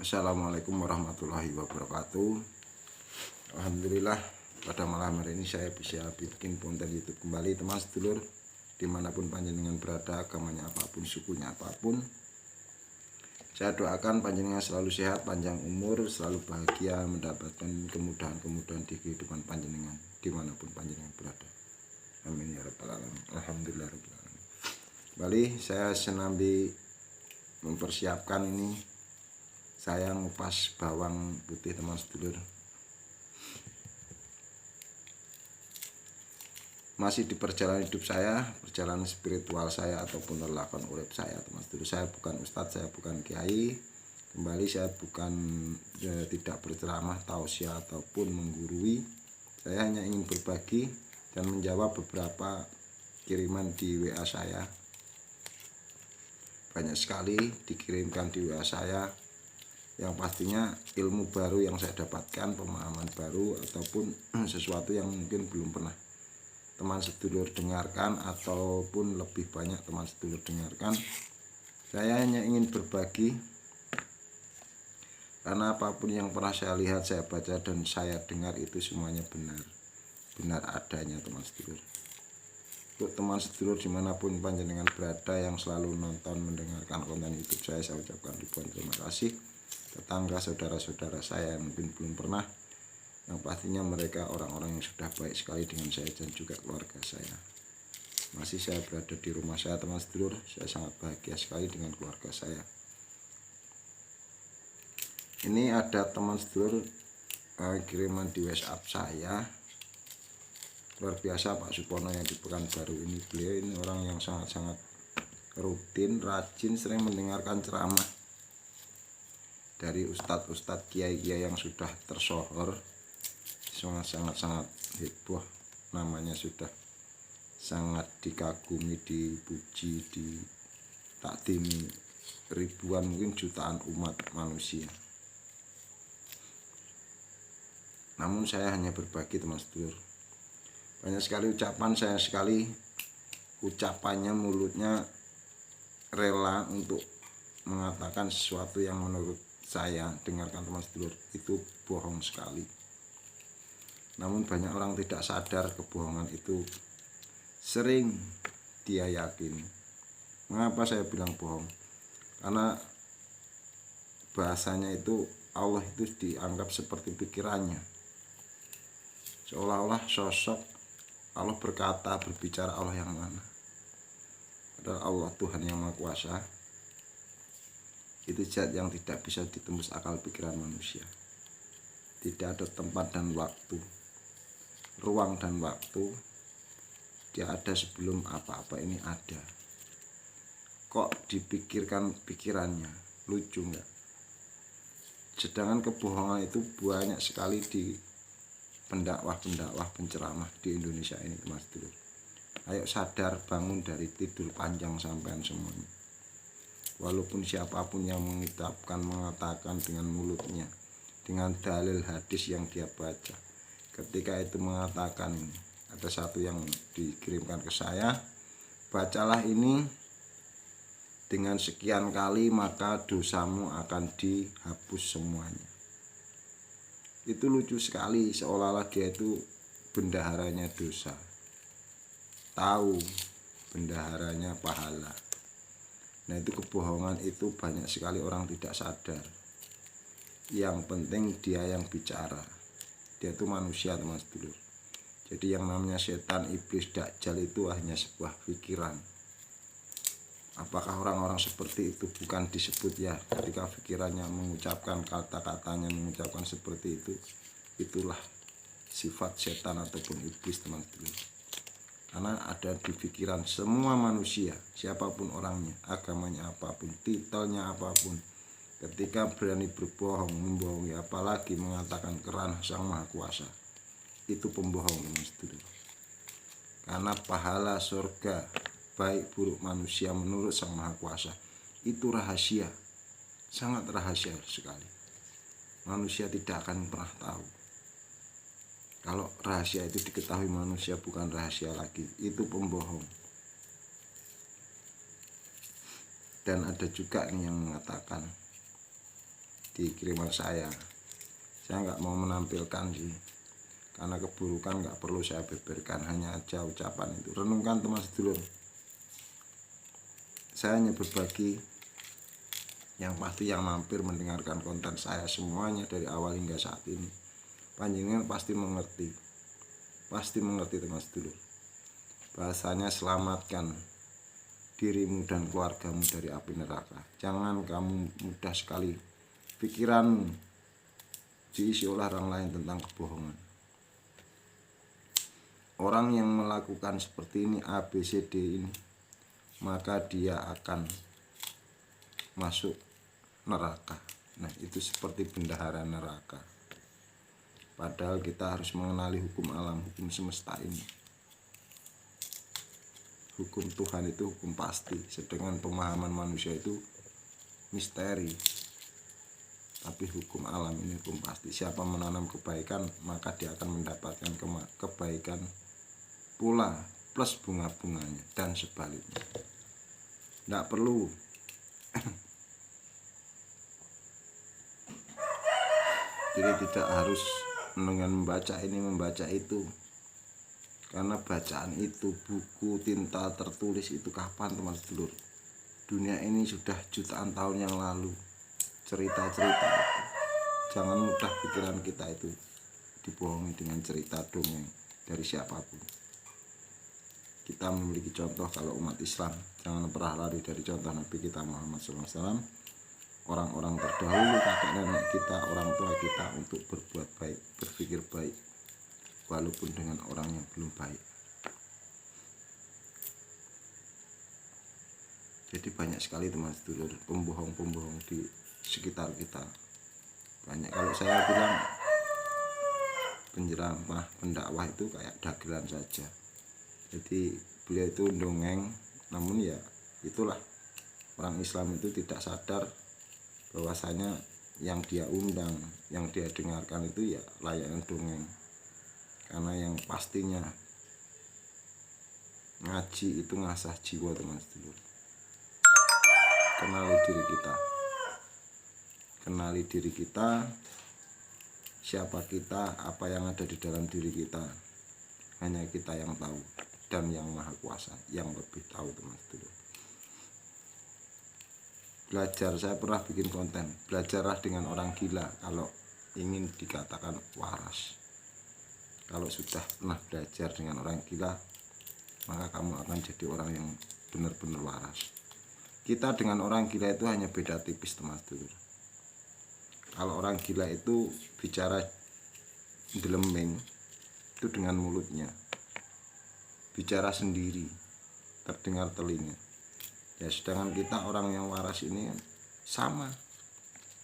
Assalamualaikum warahmatullahi wabarakatuh. Alhamdulillah pada malam hari ini saya bisa bikin konten YouTube kembali, teman sedulur, dimanapun panjenengan berada, agamanya apapun, sukunya apapun. Saya doakan panjenengan selalu sehat, panjang umur, selalu bahagia, mendapatkan kemudahan-kemudahan di kehidupan panjenengan dimanapun panjenengan berada. Amin ya rabbal alamin. Alhamdulillah rabbil alamin. Kembali saya senambi mempersiapkan ini, saya ngupas bawang putih, teman sedulur. Masih di perjalanan hidup saya, perjalanan spiritual saya ataupun lelakuan urip saya, teman sedulur. Saya bukan ustadz, saya bukan kiai. Kembali saya bukan tidak berceramah, tausiah ataupun menggurui. Saya hanya ingin berbagi dan menjawab beberapa kiriman di WA saya. Banyak sekali dikirimkan di WA saya, yang pastinya ilmu baru yang saya dapatkan, pemahaman baru ataupun sesuatu yang mungkin belum pernah teman sedulur dengarkan ataupun lebih banyak teman sedulur dengarkan. Saya hanya ingin berbagi karena apapun yang pernah saya lihat, saya baca dan saya dengar itu semuanya benar adanya, teman sedulur. Untuk teman sedulur dimanapun panjenengan berada yang selalu nonton mendengarkan konten YouTube saya ucapkan ribuan terima kasih. Tetangga saudara-saudara saya yang mungkin belum pernah, yang pastinya mereka orang-orang yang sudah baik sekali dengan saya dan juga keluarga saya. Masih saya berada di rumah saya, teman sedulur, saya sangat bahagia sekali dengan keluarga saya. Ini ada teman sedulur kiriman di WhatsApp saya. Luar biasa Pak Supono yang di Pekanbaru ini. Beliau ini orang yang sangat-sangat rutin, rajin, sering mendengarkan ceramah dari ustadz-ustadz, kiai-kiai yang sudah tersohor, sangat-sangat heboh, namanya sudah sangat dikagumi, dipuji, ditakdimi ribuan, mungkin jutaan umat manusia. Namun saya hanya berbagi, teman sedulur. Banyak sekali ucapan, saya sekali ucapannya, mulutnya rela untuk mengatakan sesuatu yang menurut saya, dengarkan teman sedulur, itu bohong sekali. Namun banyak orang tidak sadar kebohongan itu sering dia yakini. Mengapa saya bilang bohong? Karena bahasanya itu Allah itu dianggap seperti pikirannya, seolah-olah sosok Allah berkata, berbicara. Allah yang mana? Padahal Allah Tuhan yang Maha Kuasa itu zat yang tidak bisa ditembus akal pikiran manusia. Tidak ada tempat dan waktu, ruang dan waktu. Dia ada sebelum apa-apa ini ada. Kok dipikirkan pikirannya? Lucu enggak? Sedangkan kebohongan itu banyak sekali di pendakwah-pendakwah, penceramah di Indonesia ini, teman sedulur. Ayo sadar, bangun dari tidur panjang sampean semuanya. Walaupun siapapun yang mengatakan dengan mulutnya, dengan dalil hadis yang dia baca, ketika itu mengatakan ini, ada satu yang dikirimkan ke saya, bacalah ini dengan sekian kali maka dosamu akan dihapus semuanya. Itu lucu sekali, seolah-olah dia itu bendaharanya dosa, tahu bendaharanya pahala. Nah, itu kebohongan itu banyak sekali orang tidak sadar. Yang penting dia yang bicara. Dia itu manusia, teman sedulur. Jadi yang namanya setan, iblis, dajjal itu hanya sebuah pikiran. Apakah orang-orang seperti itu bukan disebut ya ketika pikirannya mengucapkan kata-katanya, mengucapkan seperti itu, itulah sifat setan ataupun iblis, teman sedulur. Karena ada di pikiran semua manusia, siapapun orangnya, agamanya apapun, titelnya apapun, ketika berani berbohong, membohongi, apalagi mengatakan kerana Sang Maha Kuasa, itu pembohong, teman sedulur. Karena pahala surga baik buruk manusia menurut Sang Maha Kuasa itu rahasia, sangat rahasia sekali. Manusia tidak akan pernah tahu. Kalau rahasia itu diketahui manusia, bukan rahasia lagi, itu pembohong. Dan ada juga nih yang mengatakan di kiriman saya nggak mau menampilkan sih, karena keburukan nggak perlu saya beberkan, hanya aja ucapan itu. Renungkan teman sedulur, saya hanya berbagi yang pasti yang mampir mendengarkan konten saya semuanya dari awal hingga saat ini. Panjenengan pasti mengerti teman sedulur, bahasanya selamatkan dirimu dan keluargamu dari api neraka. Jangan kamu mudah sekali pikiran diisi oleh orang lain tentang kebohongan. Orang yang melakukan seperti ini, A, B, C, D ini, maka dia akan masuk neraka. Nah, itu seperti bendahara neraka. Padahal kita harus mengenali hukum alam, hukum semesta ini. Hukum Tuhan itu hukum pasti, sedangkan pemahaman manusia itu misteri. Tapi hukum alam ini hukum pasti. Siapa menanam kebaikan, maka dia akan mendapatkan kebaikan pula, plus bunga-bunganya, dan sebaliknya. Tidak perlu jadi tidak harus dengan membaca ini membaca itu, karena bacaan itu, buku, tinta tertulis itu kapan teman sedulur? Dunia ini sudah jutaan tahun yang lalu. Cerita-cerita itu, jangan mudah pikiran kita itu dibohongi dengan cerita dongeng dari siapapun. Kita memiliki contoh kalau umat Islam, jangan pernah lari dari contoh Nabi kita Muhammad SAW, orang-orang terdahulu, kakek nenek kita, orang tua kita, untuk berbuat baik, berpikir baik, walaupun dengan orang yang belum baik. Jadi banyak sekali teman sedulur pembohong-pembohong di sekitar kita. Banyak. Kalau saya bilang penjeramah, pendakwah itu kayak dagelan saja. Jadi beliau itu dongeng, namun ya itulah, orang Islam itu tidak sadar bahwasanya yang dia undang, yang dia dengarkan itu ya layaknya dongeng. Karena yang pastinya ngaji itu ngasah jiwa teman sedulur. Kenali diri kita, siapa kita, apa yang ada di dalam diri kita, hanya kita yang tahu, dan yang maha kuasa yang lebih tahu teman sedulur. Belajar, saya pernah bikin konten, belajarlah dengan orang gila kalau ingin dikatakan waras. Kalau sudah pernah belajar dengan orang gila, maka kamu akan jadi orang yang benar-benar waras. Kita dengan orang gila itu hanya beda tipis teman sedulur. Kalau orang gila itu bicara gelembeng itu dengan mulutnya, bicara sendiri, terdengar telinga. Ya, sedangkan kita orang yang waras ini sama,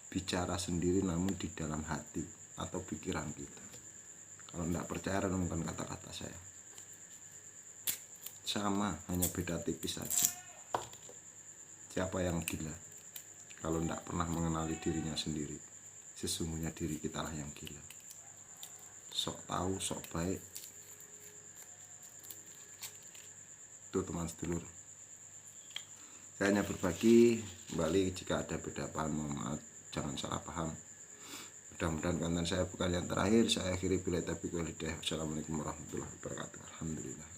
bicara sendiri namun di dalam hati atau pikiran kita. Kalau tidak percaya, renungkan kata-kata saya. Sama, hanya beda tipis saja. Siapa yang gila? Kalau tidak pernah mengenali dirinya sendiri. Sesungguhnya diri kita lah yang gila. Sok tahu, sok baik. Itu teman sedulur. Saya hanya berbagi kembali, jika ada beda paham, mohon maaf, jangan salah paham. Mudah-mudahan konten saya bukan yang terakhir. Saya akhiri bila taufiq wal hidayah. Wassalamualaikum warahmatullahi wabarakatuh. Alhamdulillah.